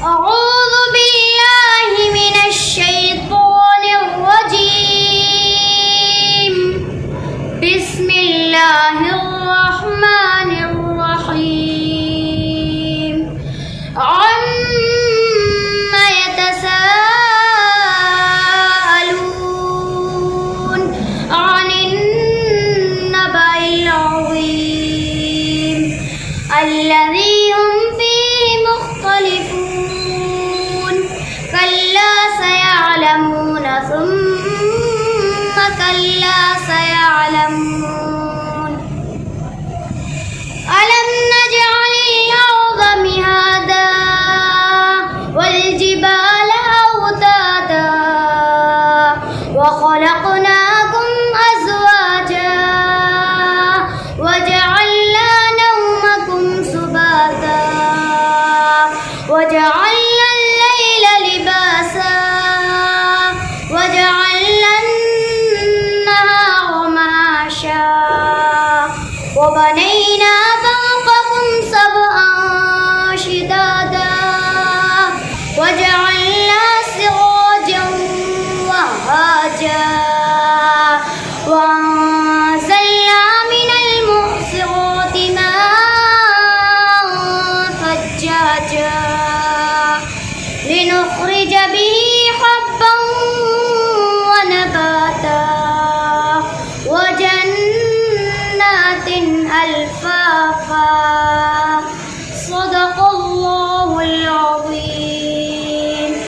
أعوذ بالله من الشيطان الرجيم. بسم الله الرحمن الرحيم. عما يتساءلون عن النبأ العظيم الذي هم فيه مختلفون. كلا سيعلمون ثم كلا سيعلمون. ألم نجعل الأرض مهادا والجبال أوتادا وخلقناكم أزواجا وجعلنا نومكم سباتا وجعلنا الليل لباسا وجعلنا النهار معاشا وبنينا